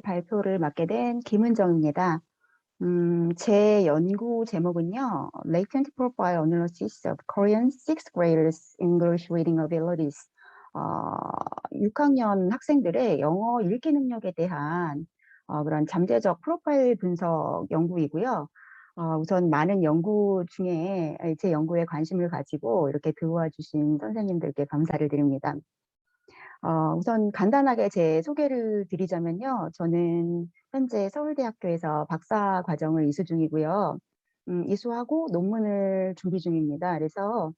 발표를 맡게 된 김은정입니다. 제 연구 제목은요, Latent Profile Analysis of Korean Sixth Graders English Reading Abilities. 6학년 학생들의 영어 읽기 능력에 대한 그런 잠재적 프로파일 분석 연구이고요. 우선 많은 연구 중에 제 연구에 관심을 가지고 이렇게 도와주신 선생님들께 감사를 드립니다. 우선 간단하게 제 소개를 드리자면요. 저는 현재 서울대학교에서 박사 과정을 이수 중이고요. 이수하고 논문을 준비 중입니다. 그래서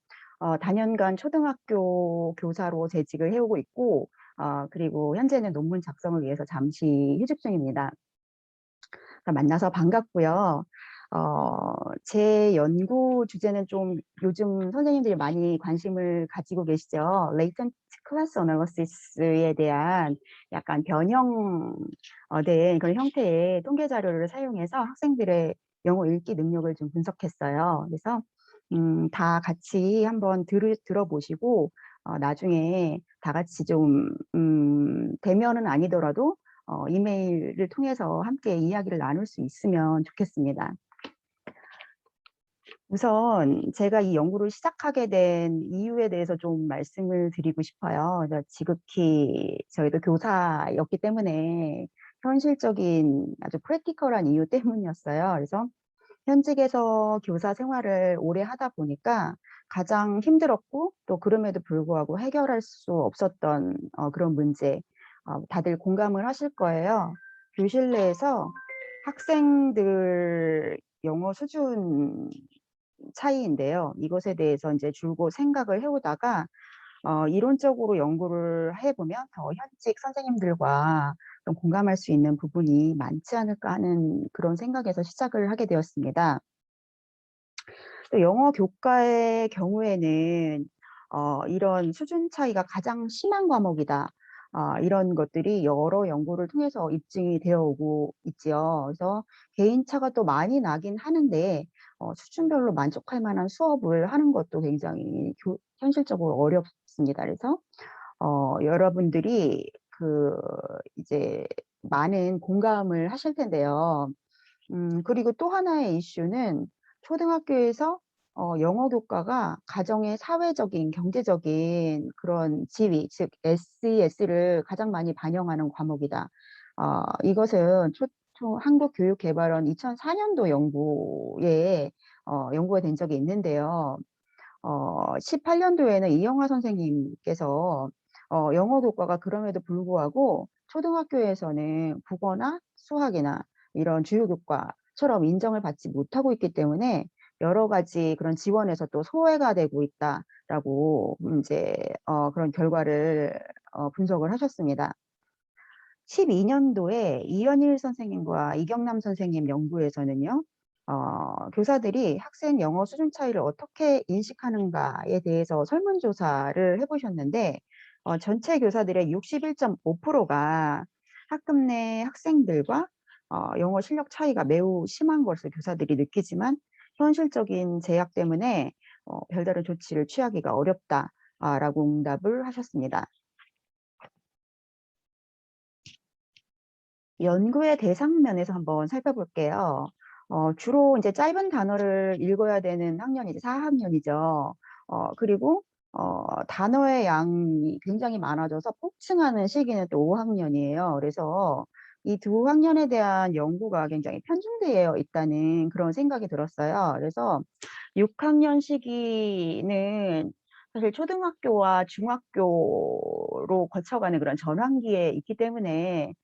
다년간 초등학교 교사로 재직을 해오고 있고, 그리고 현재는 논문 작성을 위해서 잠시 휴직 중입니다. 만나서 반갑고요. 제 연구 주제는 좀 요즘 선생님들이 많이 관심을 가지고 계시죠. Latent Class Analysis에 대한 약간 변형된 그런 형태의 통계 자료를 사용해서 학생들의 영어 읽기 능력을 좀 분석했어요. 그래서 다 같이 한번 들어보시고 나중에 다 같이 좀 대면은 아니더라도 이메일을 통해서 함께 이야기를 나눌 수 있으면 좋겠습니다. 우선 제가 이 연구를 시작하게 된 이유에 대해서 좀 말씀을 드리고 싶어요. 지극히 저희도 교사였기 때문에 현실적인 아주 프랙티컬한 이유 때문이었어요. 그래서 현직에서 교사 생활을 오래 하다 보니까 가장 힘들었고 또 그럼에도 불구하고 해결할 수 없었던 그런 문제, 다들 공감을 하실 거예요. 교실 내에서 학생들 영어 수준 차이인데요. 이것에 대해서 이제 줄곧 생각을 해오다가 이론적으로 연구를 해보면 더 현직 선생님들과 좀 공감할 수 있는 부분이 많지 않을까 하는 그런 생각에서 시작을 하게 되었습니다. 또 영어 교과의 경우에는 이런 수준 차이가 가장 심한 과목이다. 이런 것들이 여러 연구를 통해서 입증이 되어 오고 있지요. 그래서 개인차가 또 많이 나긴 하는데 수준별로 만족할 만한 수업을 하는 것도 굉장히 현실적으로 어렵습니다. 그래서 여러분들이 이제 많은 공감을 하실 텐데요. 그리고 또 하나의 이슈는 초등학교에서 영어 교과가 가정의 사회적인, 경제적인 그런 지위, 즉 SES를 가장 많이 반영하는 과목이다. 이것은 한국교육개발원 2004년도 연구에 연구가 된 적이 있는데요. 18년도에는 이영하 선생님께서 영어 교과가 그럼에도 불구하고 초등학교에서는 국어나 수학이나 이런 주요 교과처럼 인정을 받지 못하고 있기 때문에 여러 가지 그런 지원에서 또 소외가 되고 있다라고 이제 그런 결과를 분석을 하셨습니다. 12년도에 이현일 선생님과 이경남 선생님 연구에서는요, 교사들이 학생 영어 수준 차이를 어떻게 인식하는가에 대해서 설문조사를 해보셨는데, 전체 교사들의 61.5%가 학급 내 학생들과 영어 실력 차이가 매우 심한 것을 교사들이 느끼지만, 현실적인 제약 때문에 별다른 조치를 취하기가 어렵다라고 응답을 하셨습니다. 연구의 대상 면에서 한번 살펴볼게요. 주로 이제 짧은 단어를 읽어야 되는 학년이 이제 4학년이죠. 그리고 단어의 양이 굉장히 많아져서 폭증하는 시기는 또 5학년이에요. 그래서 이 두 학년에 대한 연구가 굉장히 편중되어 있다는 그런 생각이 들었어요. 그래서 6학년 시기는 사실 초등학교와 중학교로 거쳐가는 그런 전환기에 있기 때문에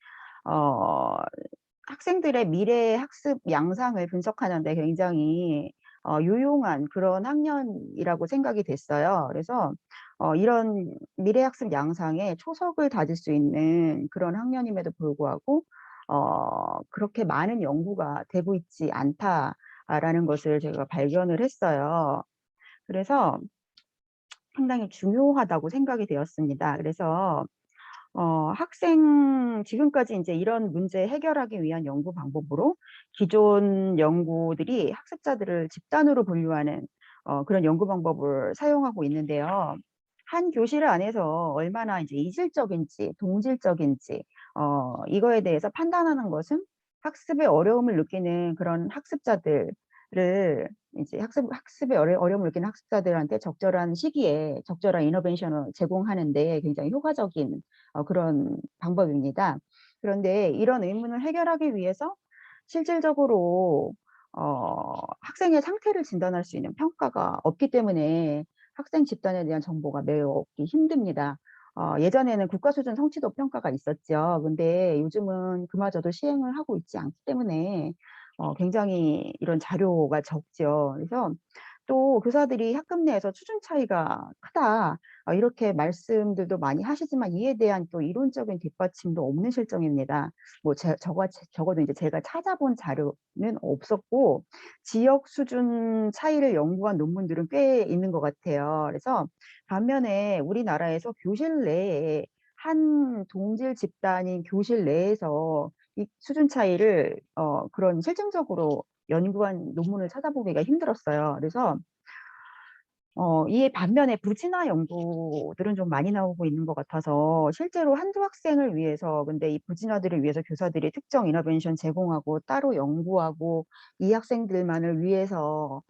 어, 학생들의 미래 학습 양상을 분석하는 데 굉장히 유용한 그런 학년이라고 생각이 됐어요. 그래서 이런 미래 학습 양상에 초석을 다질 수 있는 그런 학년임에도 불구하고 그렇게 많은 연구가 되고 있지 않다라는 것을 제가 발견을 했어요. 그래서 상당히 중요하다고 생각이 되었습니다. 그래서 지금까지 이제 이런 문제 해결하기 위한 연구 방법으로 기존 연구들이 학습자들을 집단으로 분류하는 그런 연구 방법을 사용하고 있는데요. 한 교실 안에서 얼마나 이제 이질적인지, 동질적인지, 이거에 대해서 판단하는 것은 학습의 어려움을 느끼는 그런 학습자들을 이제 학습의 어려움을 느끼는 학습자들한테 적절한 시기에 적절한 이노베이션을 제공하는 데 굉장히 효과적인 그런 방법입니다. 그런데 이런 의문을 해결하기 위해서 실질적으로 학생의 상태를 진단할 수 있는 평가가 없기 때문에 학생 집단에 대한 정보가 매우 얻기 힘듭니다. 예전에는 국가 수준 성취도 평가가 있었죠. 근데 요즘은 그마저도 시행을 하고 있지 않기 때문에 굉장히 이런 자료가 적죠. 그래서 또 교사들이 학급 내에서 수준 차이가 크다, 이렇게 말씀들도 많이 하시지만 이에 대한 또 이론적인 뒷받침도 없는 실정입니다. 뭐 적어도 이제 제가 찾아본 자료는 없었고 지역 수준 차이를 연구한 논문들은 꽤 있는 것 같아요. 그래서 반면에 우리나라에서 교실 내에 한 동질 집단인 교실 내에서 이 수준 차이를 그런 실증적으로 연구한 논문을 찾아보기가 힘들었어요. 그래서 이에 반면에 부진화 연구들은 좀 많이 나오고 있는 것 같아서 실제로 한두 학생을 위해서, 근데 이 부진화들을 위해서 교사들이 특정 이너베이션 제공하고 따로 연구하고 이 학생들만을 위해서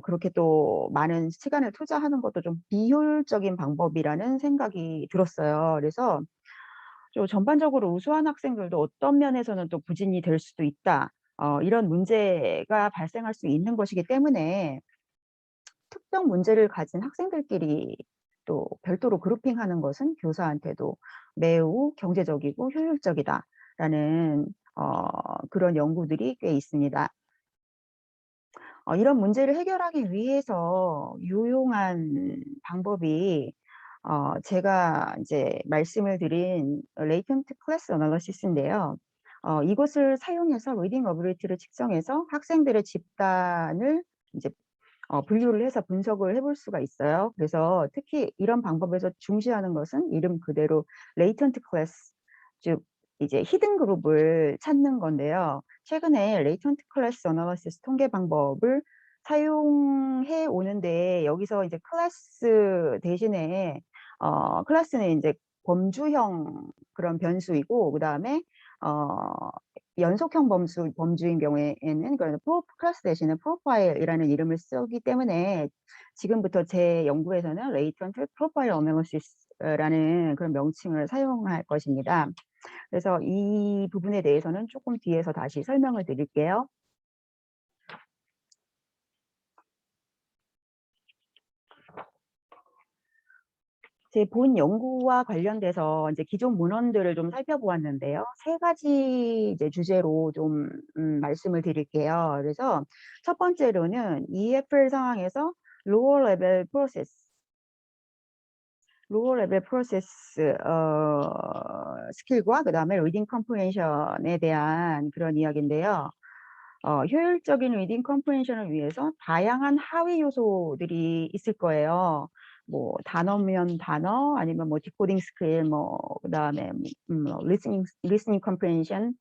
그렇게 또 많은 시간을 투자하는 것도 좀 비효율적인 방법이라는 생각이 들었어요. 그래서 좀 전반적으로 우수한 학생들도 어떤 면에서는 또 부진이 될 수도 있다. 이런 문제가 발생할 수 있는 것이기 때문에 특정 문제를 가진 학생들끼리 또 별도로 그룹핑하는 것은 교사한테도 매우 경제적이고 효율적이다라는 그런 연구들이 꽤 있습니다. 이런 문제를 해결하기 위해서 유용한 방법이 제가 이제 말씀을 드린 레이턴트 클래스 어널리시스인데요. 이것을 사용해서 리딩 어빌리티를 측정해서 학생들의 집단을 이제 분류를 해서 분석을 해볼 수가 있어요. 그래서 특히 이런 방법에서 중시하는 것은 이름 그대로 레이턴트 클래스, 즉 이제 히든 그룹을 찾는 건데요. 최근에 레이턴트 클래스 어널리시스 통계 방법을 사용해 오는데 여기서 이제 클래스 대신에 클래스는 이제 범주형 그런 변수이고 그다음에 어 연속형 범주인 경우에는 그런 클래스 대신에 프로파일이라는 이름을 쓰기 때문에 지금부터 제 연구에서는 레이턴트 프로파일 어널리시스라는 그런 명칭을 사용할 것입니다. 그래서 이 부분에 대해서는 조금 뒤에서 다시 설명을 드릴게요. 제 본 연구와 관련돼서 이제 기존 문헌들을 좀 살펴보았는데요. 세 가지 이제 주제로 좀 말씀을 드릴게요. 그래서 첫 번째로는 EFL 상황에서 로어 레벨 프로세스 스킬과 그다음에 리딩 컴프레hension에 대한 그런 이야기인데요. 효율적인 리딩 컴프레hension을 위해서 다양한 하위 요소들이 있을 거예요. 뭐 단어면 단어, 아니면 뭐 디코딩 스킬, 뭐 그다음에 리스닝 컴프레hension,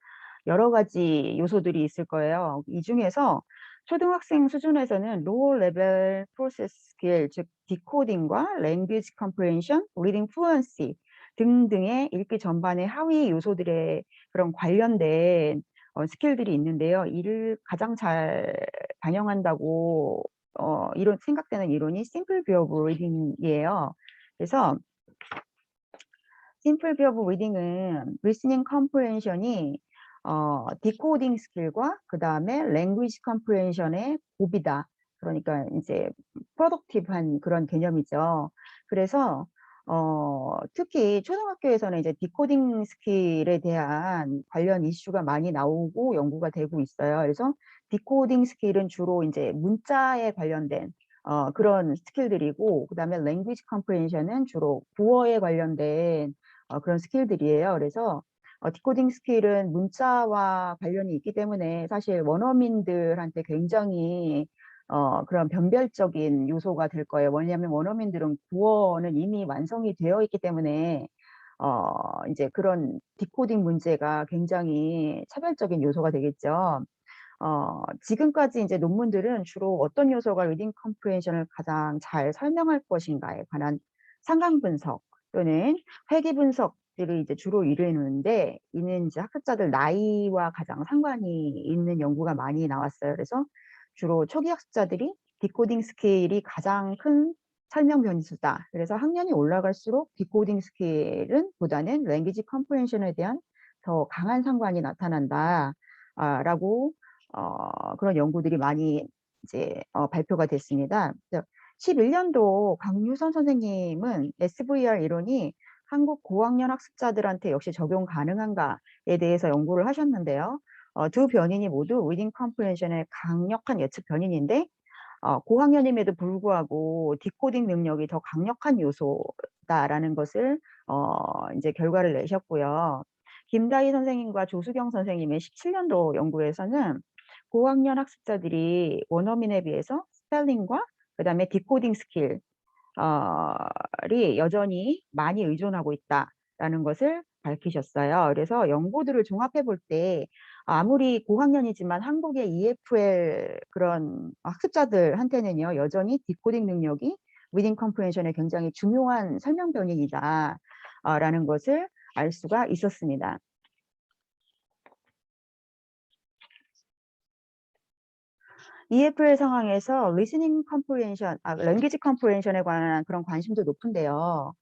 여러 가지 요소들이 있을 거예요. 이 중에서 초등학생 수준에서는 로어 레벨 프로세스 스킬, 즉 디코딩과 랭귀지 컴프레hension, 리딩 플루언시 등등의 읽기 전반의 하위 요소들의 그런 관련된 스킬들이 있는데요. 이를 가장 잘 반영한다고 생각되는 이론이 심플 뷰 오브 리딩이에요. 그래서 심플 뷰 오브 리딩은 리스닝 컴프레hension이 디코딩 스킬과 그 다음에 랭귀지 컴프레hension의 곱이다. 그러니까 이제 프로덕티브한 그런 개념이죠. 그래서 특히 초등학교에서는 이제 디코딩 스킬에 대한 관련 이슈가 많이 나오고 연구가 되고 있어요. 그래서 디코딩 스킬은 주로 이제 문자에 관련된 그런 스킬들이고, 그다음에 랭귀지 컴프레hension은 주로 구어에 관련된 그런 스킬들이에요. 그래서 디코딩 스킬은 문자와 관련이 있기 때문에 사실 원어민들한테 굉장히 그런 변별적인 요소가 될 거예요. 왜냐하면 원어민들은 구어는 이미 완성이 되어 있기 때문에 이제 그런 디코딩 문제가 굉장히 차별적인 요소가 되겠죠. 지금까지 이제 논문들은 주로 어떤 요소가 리딩 컴프레hension을 가장 잘 설명할 것인가에 관한 상강 분석 또는 회귀 분석 것들을 이제 주로 이루는데, 이는 이제 학습자들 나이와 가장 상관이 있는 연구가 많이 나왔어요. 그래서 주로 초기 학습자들이 디코딩 스킬이 가장 큰 설명 변수다. 그래서 학년이 올라갈수록 디코딩 스킬은 보다는 랭귀지 컴프레hension에 대한 더 강한 상관이 나타난다. 라고 그런 연구들이 많이 이제 발표가 됐습니다. 11년도 강유선 선생님은 SVR 이론이 한국 고학년 학습자들한테 역시 적용 가능한가에 대해서 연구를 하셨는데요. 두 변인이 모두 리딩 컴프레hension의 강력한 예측 변인인데, 고학년임에도 불구하고 디코딩 능력이 더 강력한 요소다라는 것을 이제 결과를 내셨고요. 김다희 선생님과 조수경 선생님의 17년도 연구에서는 고학년 학습자들이 원어민에 비해서 스펠링과 그다음에 디코딩 스킬이 여전히 많이 의존하고 있다라는 것을 밝히셨어요. 그래서 연구들을 종합해 볼 때 아무리 고학년이지만 한국의 EFL 그런 학습자들한테는요, 여전히 디코딩 능력이 리딩 컴프레hension에 굉장히 중요한 설명 변인이다 라는 것을 알 수가 있었습니다. EFL 상황에서 리스닝 컴프레hension, 랭귀지 컴프레hension에 관한 그런 관심도 높은데요.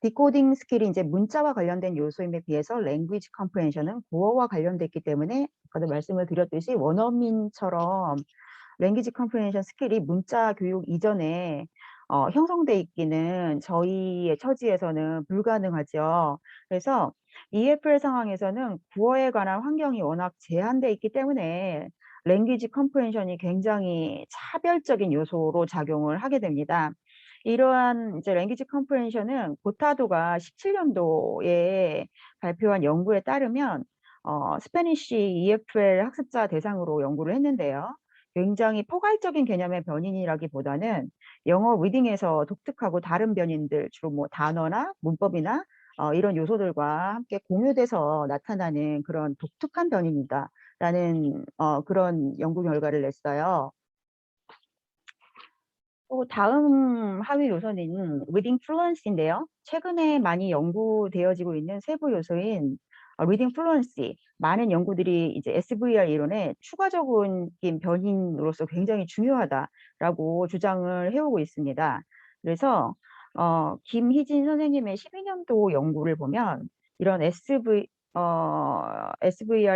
디코딩 스킬이 이제 문자와 관련된 요소임에 비해서 랭귀지 컴프레hension은 구어와 관련됐기 때문에 아까도 말씀을 드렸듯이 원어민처럼 랭귀지 컴프레hension 스킬이 문자 교육 이전에 형성돼 있기는 저희의 처지에서는 불가능하죠. 그래서 EFL 상황에서는 구어에 관한 환경이 워낙 제한돼 있기 때문에 랭귀지 컴프레hension이 굉장히 차별적인 요소로 작용을 하게 됩니다. 이러한 이제 랭귀지 컴프레hension은 고타도가 17년도에 발표한 연구에 따르면 스페니쉬 EFL 학습자 대상으로 연구를 했는데요. 굉장히 포괄적인 개념의 변인이라기보다는 영어 리딩에서 독특하고 다른 변인들, 주로 뭐 단어나 문법이나 이런 요소들과 함께 공유돼서 나타나는 그런 독특한 변인이다라는 그런 연구 결과를 냈어요. 또 다음 하위 요소는 리딩 플루언시인데요. 최근에 많이 연구되어지고 있는 세부 요소인 리딩 플루언시, 많은 연구들이 이제 SVR 이론의 추가적인 변인으로서 굉장히 중요하다라고 주장을 해오고 있습니다. 그래서 김희진 선생님의 12년도 연구를 보면 이런 SVR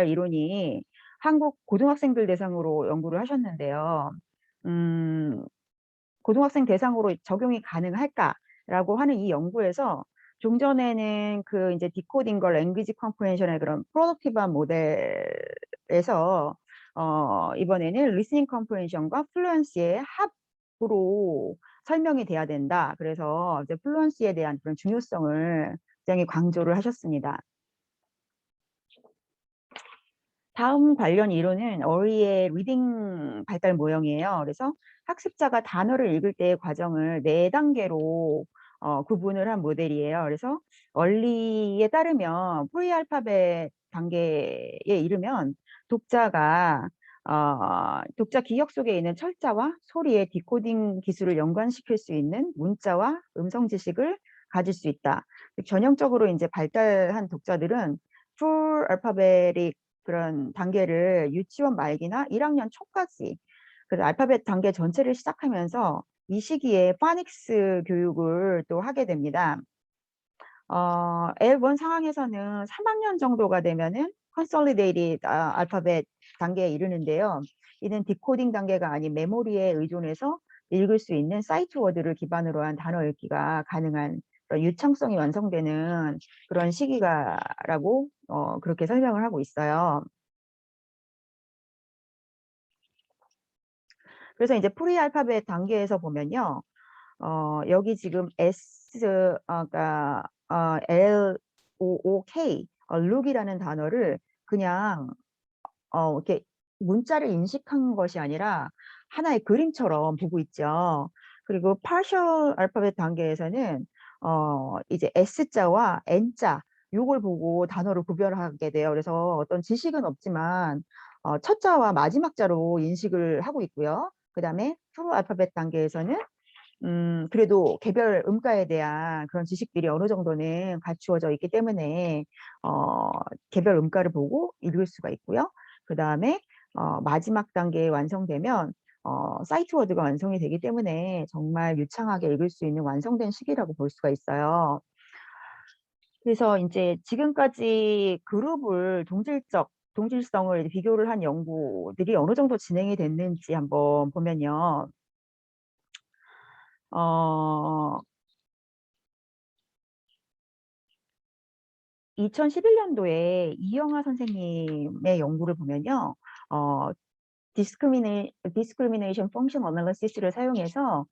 이론이 한국 고등학생들 대상으로 연구를 하셨는데요. 고등학생 대상으로 적용이 가능할까라고 하는 이 연구에서 종전에는 그 이제 디코딩과 랭귀지 컴프레hension의 그런 프로덕티브한 모델에서 이번에는 리스닝 컴프레hension과 플루언시의 합으로 설명이 돼야 된다. 그래서 이제 플루언시에 대한 그런 중요성을 굉장히 강조를 하셨습니다. 다음 관련 이론은 어리의 리딩 발달 모형이에요. 그래서 학습자가 단어를 읽을 때의 과정을 4단계로 구분을 한 모델이에요. 그래서 얼리에 따르면 프리 알파벳 단계에 이르면 독자가 독자 기억 속에 있는 철자와 소리의 디코딩 기술을 연관시킬 수 있는 문자와 음성 지식을 가질 수 있다. 전형적으로 이제 발달한 독자들은 풀 알파벳이 그런 단계를 유치원 말기나 1학년 초까지, 그래서 알파벳 단계 전체를 시작하면서 이 시기에 파닉스 교육을 또 하게 됩니다. L1 상황에서는 3학년 정도가 되면은 컨솔리데이티드 알파벳 단계에 이르는데요. 이는 디코딩 단계가 아닌 메모리에 의존해서 읽을 수 있는 사이트 워드를 기반으로 한 단어 읽기가 가능한 그런 유창성이 완성되는 그런 시기가라고 그렇게 설명을 하고 있어요. 그래서 이제 프리 알파벳 단계에서 보면요. 여기 지금 그러니까 L, O, K, look이라는 단어를 그냥 이렇게 문자를 인식한 것이 아니라 하나의 그림처럼 보고 있죠. 그리고 partial 알파벳 단계에서는 이제 S자와 N자 요걸 보고 단어를 구별하게 돼요. 그래서 어떤 지식은 없지만 첫 자와 마지막 자로 인식을 하고 있고요. 그 다음에 full 알파벳 단계에서는 그래도 개별 음가에 대한 그런 지식들이 어느 정도는 갖추어져 있기 때문에 어, 개별 음가를 보고 읽을 수가 있고요. 그 다음에 마지막 단계에 완성되면 사이트 워드가 완성이 되기 때문에 정말 유창하게 읽을 수 있는 완성된 시기라고 볼 수가 있어요. 그래서 이제 지금까지 그룹을 동질성을 이제 비교를 한 연구들이 어느 정도 진행이 됐는지 한번 보면요. 어, 2011년도에 이영하 선생님의 연구를 보면요. 어, discrimination function analysis를 사용해서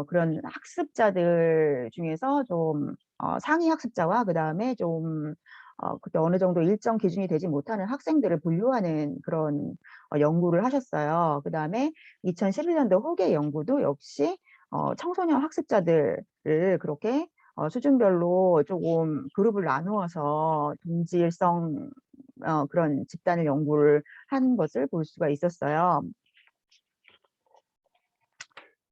그런 학습자들 중에서 좀 상위 학습자와 그다음에 좀 그때 어느 정도 일정 기준이 되지 못하는 학생들을 분류하는 그런 연구를 하셨어요. 그다음에 2011년도 후기 연구도 역시 청소년 학습자들을 그렇게 수준별로 조금 그룹을 나누어서 동질성 그런 집단을 연구를 한 것을 볼 수가 있었어요.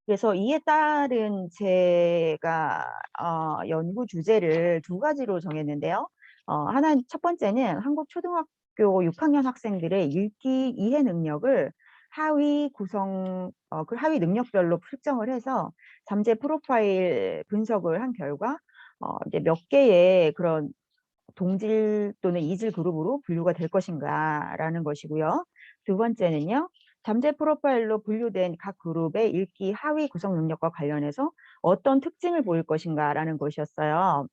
그래서 이에 따른 제가 연구 주제를 두 가지로 정했는데요. 하나 첫 번째는 한국 초등학교 6학년 학생들의 읽기 이해 능력을 그 하위 능력별로 측정을 해서 잠재 프로파일 분석을 한 결과 이제 몇 개의 그런 동질 또는 이질 그룹으로 분류가 될 것인가라는 것이고요. 두 번째는요. 잠재 프로파일로 분류된 각 그룹의 읽기 하위 구성 능력과 관련해서 어떤 특징을 보일 것인가라는 것이었어요.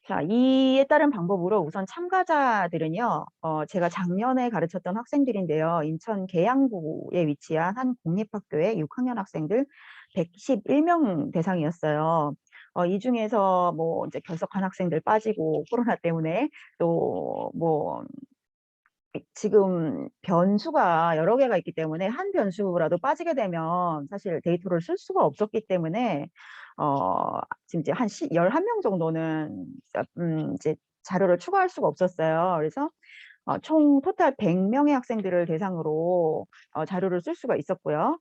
자, 이에 따른 방법으로 우선 참가자들은요, 제가 작년에 가르쳤던 학생들인데요. 인천 계양구에 위치한 한 공립학교의 6학년 학생들 111명 대상이었어요. 이 중에서 뭐 이제 결석한 학생들 빠지고 코로나 때문에 또 뭐 지금 변수가 여러 개가 있기 때문에 한 변수라도 빠지게 되면 사실 데이터를 쓸 수가 없었기 때문에 지금 이제 한 11명 정도는 이제 자료를 추가할 수가 없었어요. 그래서 총 토탈 100명의 학생들을 대상으로 자료를 쓸 수가 있었고요.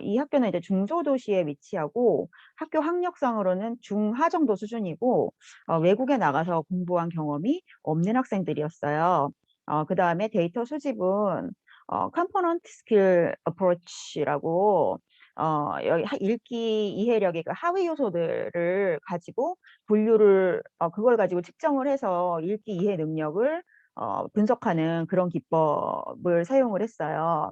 이 학교는 이제 중소도시에 위치하고 학교 학력상으로는 중하 정도 수준이고 외국에 나가서 공부한 경험이 없는 학생들이었어요. 그 다음에 데이터 수집은 Component Skill Approach라고 여기 읽기 이해력의 그 하위 요소들을 가지고 분류를 그걸 가지고 측정을 해서 읽기 이해 능력을 분석하는 그런 기법을 사용을 했어요.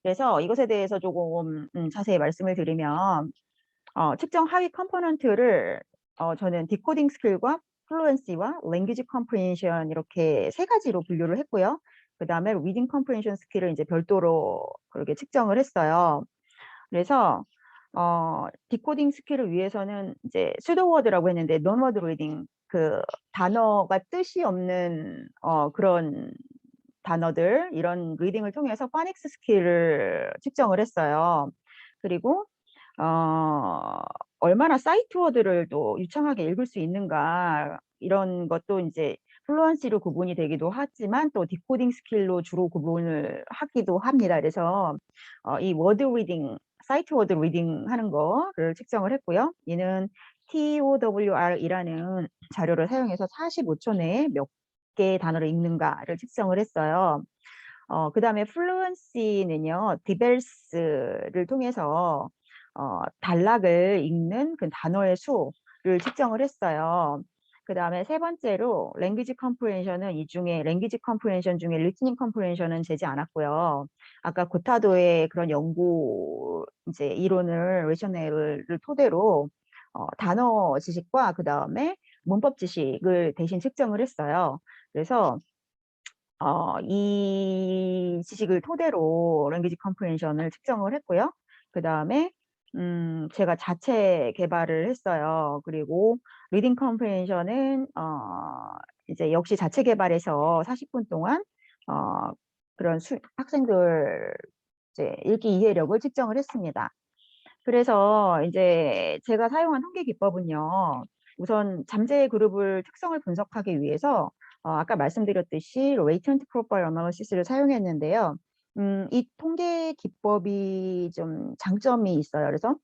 그래서 이것에 대해서 조금 자세히 말씀을 드리면 측정 하위 컴포넌트를 저는 디코딩 스킬과 플루언시와 랭귀지 컴프리hension 이렇게 세 가지로 분류를 했고요. 그 다음에 리딩 컴프리hension 스킬을 이제 별도로 그렇게 측정을 했어요. 그래서 디코딩 스킬을 위해서는 이제 수도워드라고 했는데 논워드 리딩 그 단어가 뜻이 없는 그런 단어들 이런 리딩을 통해서 파닉스 스킬을 측정을 했어요. 그리고 어, 얼마나 사이트 워드를 또 유창하게 읽을 수 있는가 이런 것도 이제 플루언시로 구분이 되기도 하지만 또 디코딩 스킬로 주로 구분을 하기도 합니다. 그래서 이 워드 리딩, 사이트 워드 리딩 하는 거를 측정을 했고요. 이는 TOWR이라는 자료를 사용해서 45초 내에 몇 개의 단어를 읽는가를 측정을 했어요. 그 다음에 플루언시는요, 디벨스를 통해서 단락을 읽는 그 단어의 수를 측정을 했어요. 그 다음에 세 번째로 랭귀지 컴프레hension은 이 중에 랭귀지 컴프레hension 중에 리스닝 컴프레hension은 재지 않았고요. 아까 고타도의 그런 연구 이제 이론을 레셔넬을 토대로 단어 지식과 그 다음에 문법 지식을 대신 측정을 했어요. 그래서 이 지식을 토대로 랭귀지 컴프레hension을 측정을 했고요. 그 다음에 제가 자체 개발을 했어요. 그리고 리딩 컴프레hension은 이제 역시 자체 개발해서 40분 동안 어, 그런 학생들 이제 읽기 이해력을 측정을 했습니다. 그래서 이제 제가 사용한 통계 기법은요. 우선 잠재 그룹을 특성을 분석하기 위해서 아까 말씀드렸듯이 레이턴트 프로파일 어널리시스를 사용했는데요. 이 통계 기법이 좀 장점이 있어요. 그래서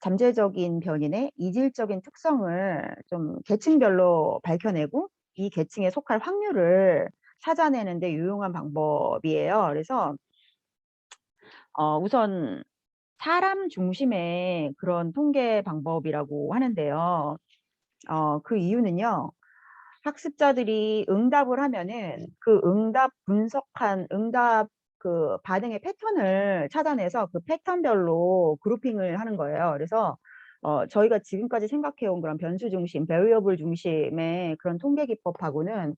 잠재적인 변인의 이질적인 특성을 좀 계층별로 밝혀내고 이 계층에 속할 확률을 찾아내는 데 유용한 방법이에요. 그래서 우선 사람 중심의 그런 통계 방법이라고 하는데요. 그 이유는요. 학습자들이 응답을 하면은 그 응답 그 반응의 패턴을 찾아내서 그 패턴별로 그룹핑을 하는 거예요. 그래서 저희가 지금까지 생각해온 그런 변수 중심, 베리어블 중심의 그런 통계 기법하고는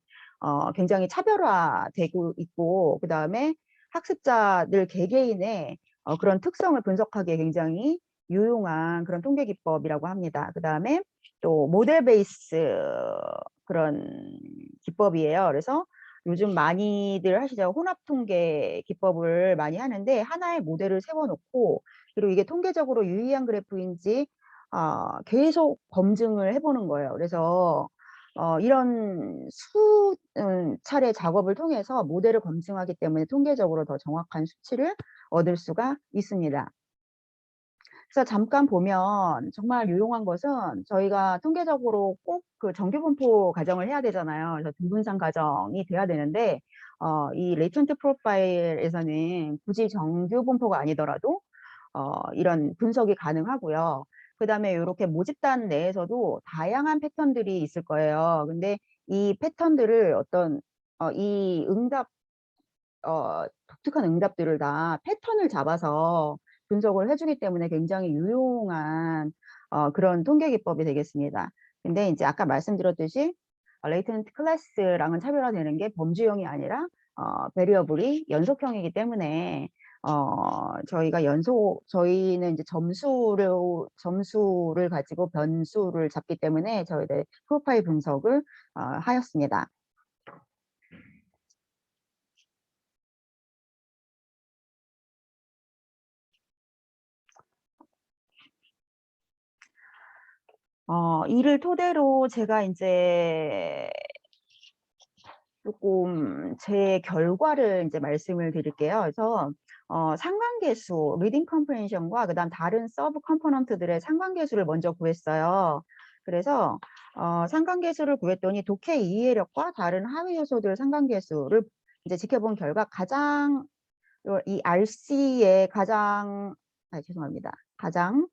굉장히 차별화되고 있고, 그 다음에 학습자들 개개인의 그런 특성을 분석하기에 굉장히 유용한 그런 통계 기법이라고 합니다. 그 다음에 또 모델 베이스 그런 기법이에요. 그래서 요즘 많이들 하시죠. 혼합 통계 기법을 많이 하는데 하나의 모델을 세워놓고 그리고 이게 통계적으로 유의한 그래프인지 계속 검증을 해보는 거예요. 그래서 이런 차례 작업을 통해서 모델을 검증하기 때문에 통계적으로 더 정확한 수치를 얻을 수가 있습니다. 그래서 잠깐 보면 정말 유용한 것은 저희가 통계적으로 꼭 그 정규분포 가정을 해야 되잖아요. 그래서 등분상 가정이 돼야 되는데 이 레이턴트 프로파일에서는 굳이 정규분포가 아니더라도 이런 분석이 가능하고요. 그 다음에 이렇게 모집단 내에서도 다양한 패턴들이 있을 거예요. 근데 이 패턴들을 이 독특한 응답들을 다 패턴을 잡아서 분석을 해주기 때문에 굉장히 유용한 그런 통계 기법이 되겠습니다. 근데 이제 아까 말씀드렸듯이 레이턴트 클래스랑은 차별화되는 게 범주형이 아니라 베리어블이 연속형이기 때문에 저희는 이제 점수를 가지고 변수를 잡기 때문에 저희들 프로파일 분석을 하였습니다. 이를 토대로 제가 이제 조금 제 결과를 이제 말씀을 드릴게요. 그래서 상관계수, 리딩 컴프레hension과 그다음 다른 서브 컴포넌트들의 상관계수를 먼저 구했어요. 그래서 상관계수를 구했더니 독해 이해력과 다른 하위 요소들 상관계수를 이제 지켜본 결과 이 RC의 죄송합니다. 가장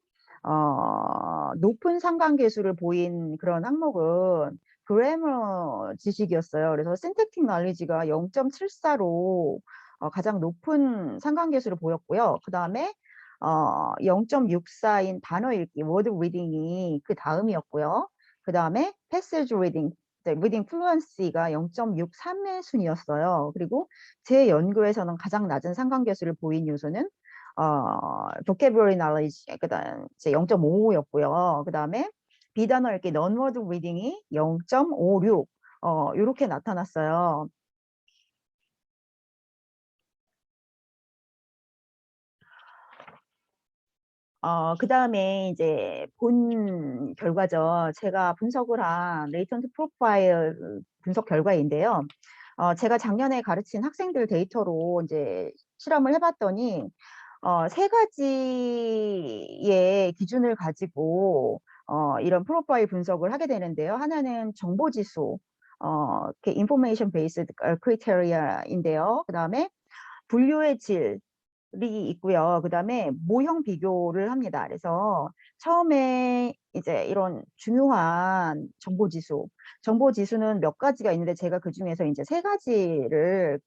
높은 상관계수를 보인 그런 항목은 그래머 지식이었어요. 그래서 synthetic knowledge가 0.74로 가장 높은 상관계수를 보였고요. 그 다음에 0.64인 단어 읽기, word reading이 그 다음이었고요. 그 다음에 passage reading, reading fluency가 0.63의 순이었어요. 그리고 제 연구에서는 가장 낮은 상관계수를 보인 요소는 vocabulary knowledge, 그다음 이제 0.55였고요. 그다음에 비단어 읽기 non-word reading이 0.56 이렇게 나타났어요. 그다음에 이제 본 결과죠. 제가 분석을 한 레이턴트 프로파일 분석 결과인데요. 제가 작년에 가르친 학생들 데이터로 이제 실험을 해봤더니 세 가지의 기준을 가지고 이런 프로파일 분석을 하게 되는데요. 하나는 정보지수, 이렇게 information based criteria인데요. 그 다음에 분류의 질이 있고요. 그 다음에 모형 비교를 합니다. 그래서 처음에 이제 이런 중요한 정보지수는 몇 가지가 있는데 제가 그 중에서 이제 세 가지를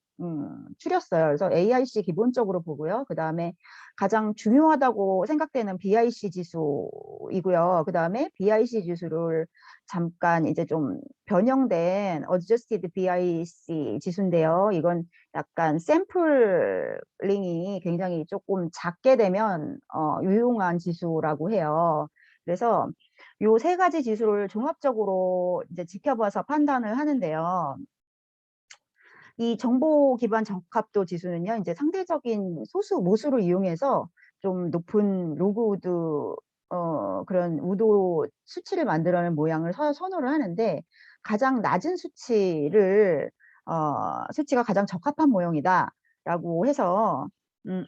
추렸어요. 그래서 AIC 기본적으로 보고요. 그 다음에 가장 중요하다고 생각되는 BIC 지수이고요. 그 다음에 BIC 지수를 잠깐 이제 좀 변형된 Adjusted BIC 지수인데요. 이건 약간 샘플링이 굉장히 조금 작게 되면 유용한 지수라고 해요. 그래서 요 세 가지 지수를 종합적으로 이제 지켜봐서 판단을 하는데요. 이 정보 기반 적합도 지수는요, 이제 상대적인 모수를 이용해서 좀 높은 로그우드, 그런 우도 수치를 만들어내는 모양을 선호를 하는데, 가장 낮은 수치가 가장 적합한 모형이다. 라고 해서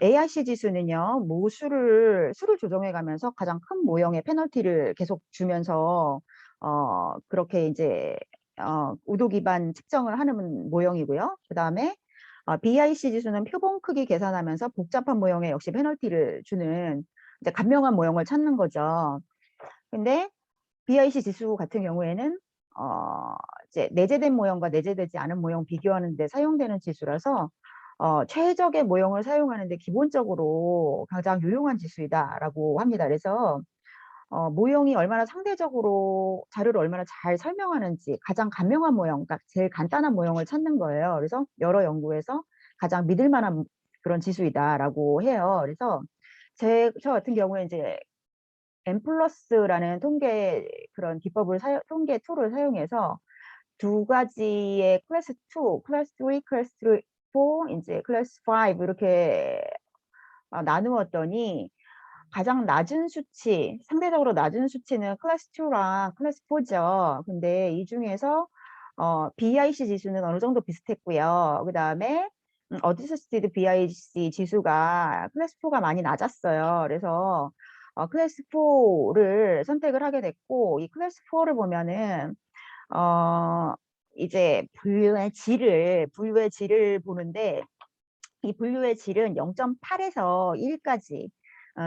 AIC 지수는요, 수를 조정해 가면서 가장 큰 모형의 페널티를 계속 주면서 그렇게 이제 의도 기반 측정을 하는 모형이고요. 그다음에 BIC 지수는 표본 크기 계산하면서 복잡한 모형에 역시 페널티를 주는 이제 간명한 모형을 찾는 거죠. 근데 BIC 지수 같은 경우에는 이제 내재된 모형과 내재되지 않은 모형 비교하는 데 사용되는 지수라서 최적의 모형을 사용하는데 기본적으로 가장 유용한 지수이다라고 합니다. 그래서 모형이 얼마나 상대적으로 자료를 얼마나 잘 설명하는지 가장 간명한 모형, 그러니까 제일 간단한 모형을 찾는 거예요. 그래서 여러 연구에서 가장 믿을 만한 그런 지수이다라고 해요. 그래서 저 같은 경우에 이제 M+라는 통계 그런 기법을 통계 툴을 사용해서 두 가지의 클래스 2, 클래스 3, 클래스 4, 이제 클래스 5 이렇게 나누었더니 가장 낮은 수치, 상대적으로 낮은 수치는 클래스 2랑 클래스 4죠. 근데 이 중에서 BIC 지수는 어느 정도 비슷했고요. 그 다음에 어드저스티드 BIC 지수가 클래스 4가 많이 낮았어요. 그래서 클래스 4를 선택을 하게 됐고, 이 클래스 4를 보면은 이제 분류의 질을 보는데, 이 분류의 질은 0.8에서 1까지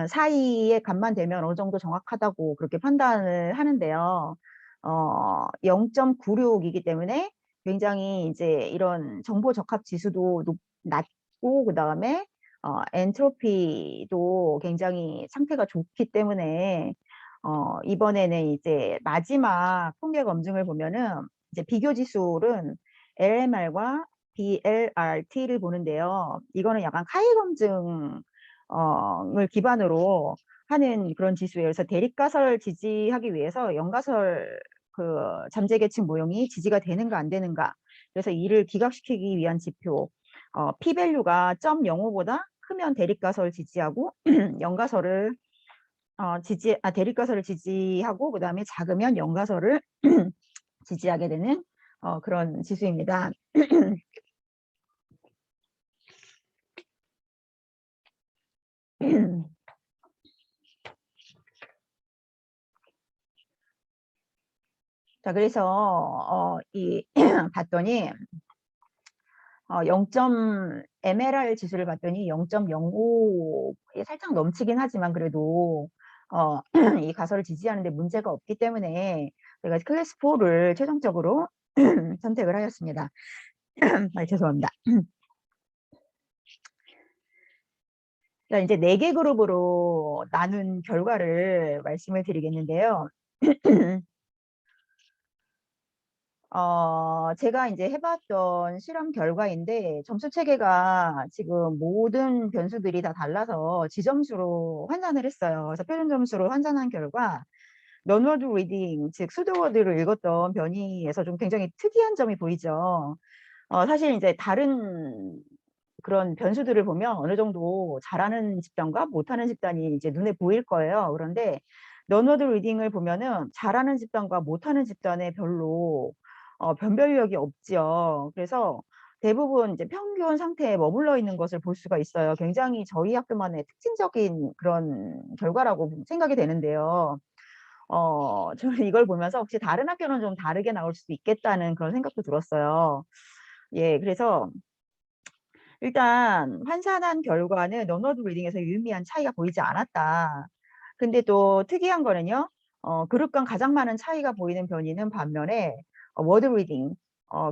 사이의 값만 되면 어느 정도 정확하다고 그렇게 판단을 하는데요. 0.96이기 때문에 굉장히 이제 이런 정보 적합 지수도 낮고, 그 다음에 엔트로피도 굉장히 상태가 좋기 때문에 이번에는 이제 마지막 통계 검증을 보면은 이제 비교 지수는 LMR과 BLRT를 보는데요. 이거는 약간 카이 검증을 기반으로 하는 그런 지수예요. 그래서 대립가설 지지하기 위해서 연가설 그 잠재 계층 모형이 지지가 되는가 안 되는가. 그래서 이를 기각시키기 위한 지표. p-밸류가 0.05보다 크면 대립가설 지지하고 연가설을 대립가설을 지지하고 그다음에 작으면 연가설을 지지하게 되는 그런 지수입니다. 자, 그래서 봤더니 0. MLR 지수를 봤더니 0.05에 살짝 넘치긴 하지만 그래도 이 가설을 지지하는데 문제가 없기 때문에 제가 클래스 4를 최종적으로 선택을 하였습니다. 죄송합니다. 자, 이제 4개 그룹으로 나눈 결과를 말씀을 드리겠는데요. 제가 이제 해봤던 실험 결과인데 점수 체계가 지금 모든 변수들이 다 달라서 지점수로 환산을 했어요. 그래서 표준 점수로 환산한 결과 논워드 리딩, 즉 수도워드를 읽었던 변이에서 좀 굉장히 특이한 점이 보이죠. 사실 이제 다른 그런 변수들을 보면 어느 정도 잘하는 집단과 못하는 집단이 이제 눈에 보일 거예요. 그런데 논워드 리딩을 보면은 잘하는 집단과 못하는 집단에 별로 변별력이 없죠. 그래서 대부분 이제 평균 상태에 머물러 있는 것을 볼 수가 있어요. 굉장히 저희 학교만의 특징적인 그런 결과라고 생각이 되는데요. 저는 이걸 보면서 혹시 다른 학교는 좀 다르게 나올 수도 있겠다는 그런 생각도 들었어요. 예, 그래서 일단 환산한 결과는 논워드 리딩에서 유의미한 차이가 보이지 않았다. 근데 또 특이한 거는요. 그룹 간 가장 많은 차이가 보이는 변이는 반면에 워드 리딩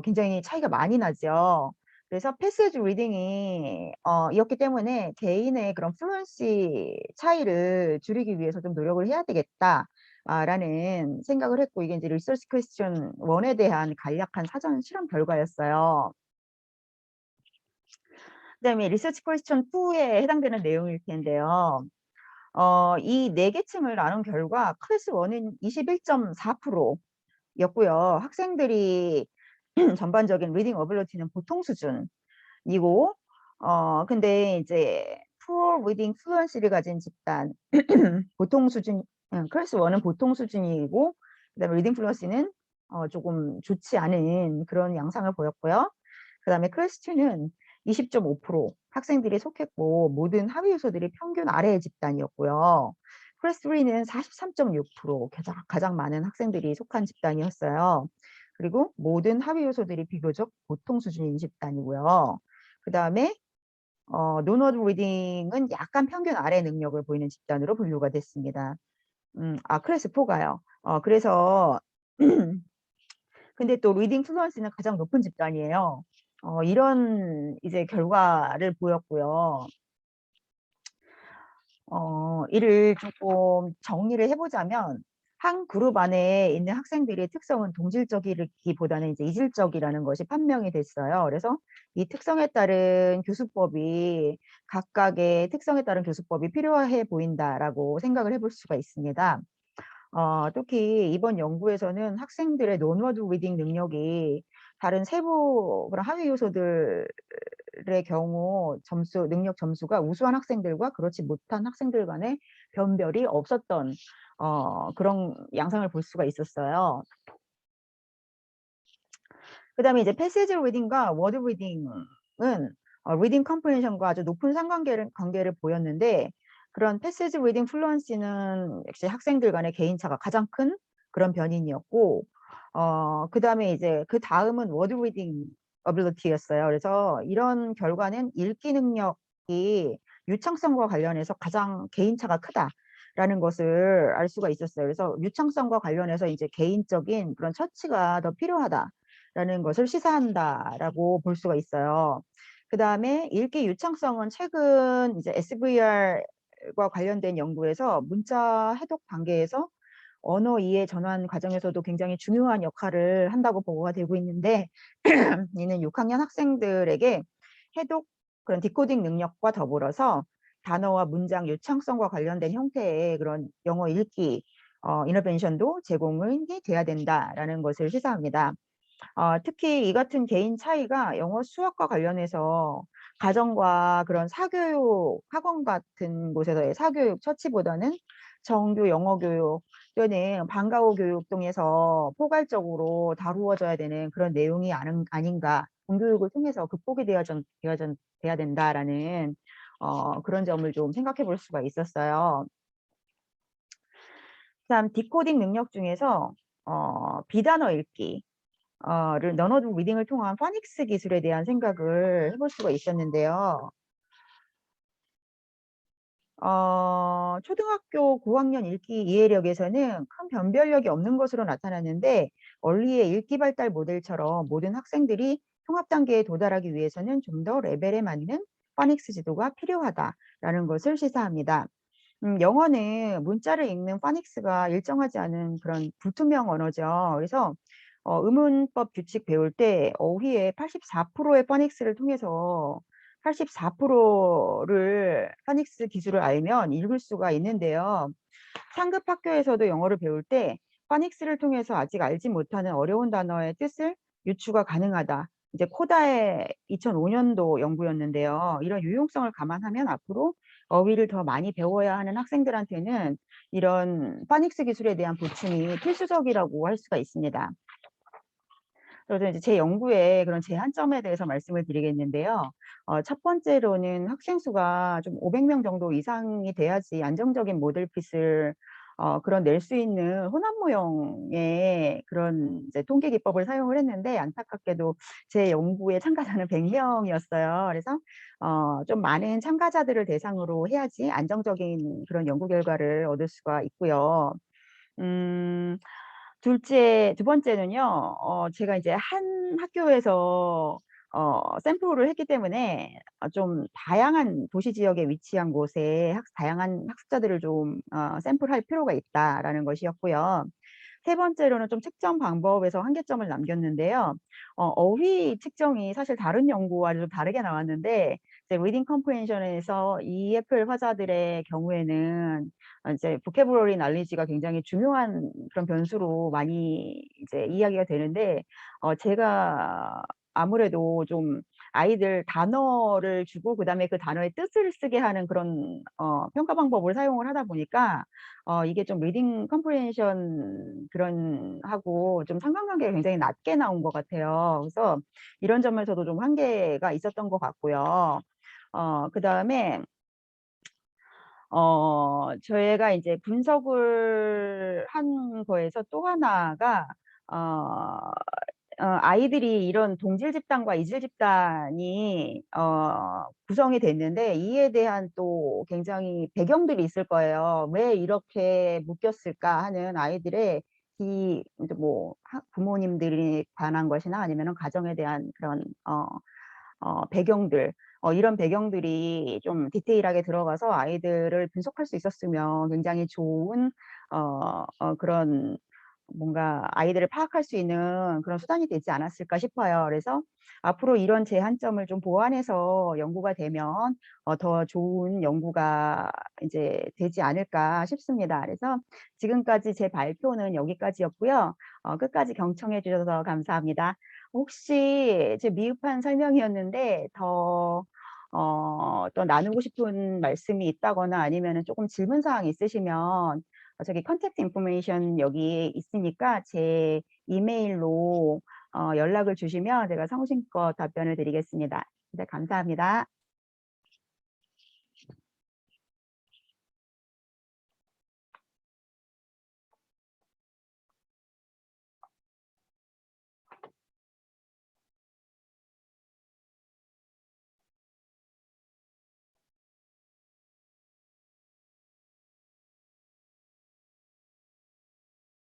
굉장히 차이가 많이 나죠. 그래서 패스지 리딩이 이었기 때문에 개인의 그런 플루언시 차이를 줄이기 위해서 좀 노력을 해야 되겠다. 라는 생각을 했고 이게 이제 리서치 퀘스천 1에 대한 간략한 사전 실험 결과였어요. 그다음에 리서치 퀘스천 2에 해당되는 내용일 텐데요. 이 4개 층을 나눈 결과 클래스 1은 21.4%였고요. 학생들이 전반적인 리딩 어빌리티는 보통 수준이고 근데 이제 poor reading fluency를 가진 집단 보통 수준 클래스 1은 보통 수준이고 그다음에 리딩 플루언시는 조금 좋지 않은 그런 양상을 보였고요. 그다음에 클래스 2는 20.5% 학생들이 속했고 모든 하위 요소들이 평균 아래의 집단이었고요. 클래스 3는 43.6% 가장 많은 학생들이 속한 집단이었어요. 그리고 모든 하위 요소들이 비교적 보통 수준인 집단이고요. 그 다음에 논워드 리딩은 약간 평균 아래 능력을 보이는 집단으로 분류가 됐습니다. 클래스 4가요. 그래서 근데 또 리딩 플루언시는 가장 높은 집단이에요. 이런 이제 결과를 보였고요. 이를 조금 정리를 해보자면 한 그룹 안에 있는 학생들의 특성은 동질적이기보다는 이제 이질적이라는 것이 판명이 됐어요. 그래서 이 특성에 따른 교수법이 각각의 특성에 따른 교수법이 필요해 보인다라고 생각을 해볼 수가 있습니다. 특히 이번 연구에서는 학생들의 논워드 리딩 능력이 다른 세부 그런 하위 요소들의 경우 능력 점수가 우수한 학생들과 그렇지 못한 학생들 간의 변별이 없었던 그런 양상을 볼 수가 있었어요. 그 다음에 이제 패시지 리딩과 워드 리딩은 리딩 컴프레hension과 아주 높은 상관계를 보였는데 그런 패시지 리딩 플루언시는 역시 학생들 간의 개인차가 가장 큰 그런 변인이었고 그 다음에 이제 그 다음은 워드 리딩 어빌리티였어요. 그래서 이런 결과는 읽기 능력이 유창성과 관련해서 가장 개인차가 크다라는 것을 알 수가 있었어요. 그래서 유창성과 관련해서 이제 개인적인 그런 처치가 더 필요하다라는 것을 시사한다라고 볼 수가 있어요. 그 다음에 읽기 유창성은 최근 이제 SVR과 관련된 연구에서 문자 해독 단계에서 언어 이해 전환 과정에서도 굉장히 중요한 역할을 한다고 보고가 되고 있는데 이는 6학년 학생들에게 해독 그런 디코딩 능력과 더불어서 단어와 문장 유창성과 관련된 형태의 그런 영어 읽기 인터벤션도 제공이 돼야 된다라는 것을 시사합니다. 특히 이 같은 개인 차이가 영어 수학과 관련해서 가정과 그런 사교육 학원 같은 곳에서의 사교육 처치보다는 정규 영어 교육 또는 방과후 교육 등에서 포괄적으로 다루어져야 되는 그런 내용이 아닌가 공교육을 통해서 극복이 돼야 된다라는 그런 점을 좀 생각해 볼 수가 있었어요. 다음 디코딩 능력 중에서 비단어 읽기 를 논워드 리딩을 통한 파닉스 기술에 대한 생각을 해볼 수가 있었는데요. 초등학교 고학년 읽기 이해력에서는 큰 변별력이 없는 것으로 나타났는데 얼리의 읽기 발달 모델처럼 모든 학생들이 통합 단계에 도달하기 위해서는 좀 더 레벨에 맞는 파닉스 지도가 필요하다라는 것을 시사합니다. 영어는 문자를 읽는 파닉스가 일정하지 않은 그런 불투명 언어죠. 그래서 의문법 규칙 배울 때 어휘의 84%의 파닉스를 통해서 84%를 파닉스 기술을 알면 읽을 수가 있는데요. 상급 학교에서도 영어를 배울 때 파닉스를 통해서 아직 알지 못하는 어려운 단어의 뜻을 유추가 가능하다. 이제 코다의 2005년도 연구였는데요. 이런 유용성을 감안하면 앞으로 어휘를 더 많이 배워야 하는 학생들한테는 이런 파닉스 기술에 대한 보충이 필수적이라고 할 수가 있습니다. 그래서 이제 제 연구의 그런 제한점에 대해서 말씀을 드리겠는데요. 첫 번째로는 학생 수가 좀 500명 정도 이상이 돼야지 안정적인 모델핏을 그런 낼 수 있는 혼합 모형의 그런 이제 통계 기법을 사용을 했는데 안타깝게도 제 연구의 참가자는 100명이었어요. 그래서 좀 많은 참가자들을 대상으로 해야지 안정적인 그런 연구 결과를 얻을 수가 있고요. 음, 두 번째는요. 제가 이제 한 학교에서 샘플을 했기 때문에 좀 다양한 도시 지역에 위치한 곳에 다양한 학습자들을 좀 샘플할 필요가 있다라는 것이었고요. 세 번째로는 좀 측정 방법에서 한계점을 남겼는데요. 어휘 측정이 사실 다른 연구와 좀 다르게 나왔는데 이제 리딩 컴프레hension에서 EFL 화자들의 경우에는 이제 보캐블러리 날리지가 굉장히 중요한 그런 변수로 많이 이제 이야기가 되는데 제가 아무래도 좀 아이들 단어를 주고 그다음에 그 단어의 뜻을 쓰게 하는 그런 평가 방법을 사용을 하다 보니까 이게 좀 리딩 컴프리헨션 그런 하고 좀 상관관계가 굉장히 낮게 나온 것 같아요. 그래서 이런 점에서도 좀 한계가 있었던 것 같고요. 그다음에 저희가 이제 분석을 한 거에서 또 하나가 어 아이들이 이런 동질 집단과 이질 집단이 구성이 됐는데 이에 대한 또 굉장히 배경들이 있을 거예요. '왜 이렇게 묶였을까?' 하는 아이들의 이 인제 뭐 부모님들이 관한 것이나 아니면은 가정에 대한 그런 배경들 이런 배경들이 좀 디테일하게 들어가서 아이들을 분석할 수 있었으면 굉장히 좋은 그런 뭔가 아이들을 파악할 수 있는 그런 수단이 되지 않았을까 싶어요. 그래서 앞으로 이런 제한점을 좀 보완해서 연구가 되면 더 좋은 연구가 이제 되지 않을까 싶습니다. 그래서 지금까지 제 발표는 여기까지였고요. 끝까지 경청해 주셔서 감사합니다. 혹시 제 미흡한 설명이었는데 더 나누고 싶은 말씀이 있다거나 아니면은 쪼끔 질문 사항이 있으시면 저기 컨택트 인포메이션 여기 있으니까 제 이메일로 연락을 주시면 제가 성심껏 답변을 드리겠습니다. 네 감사합니다.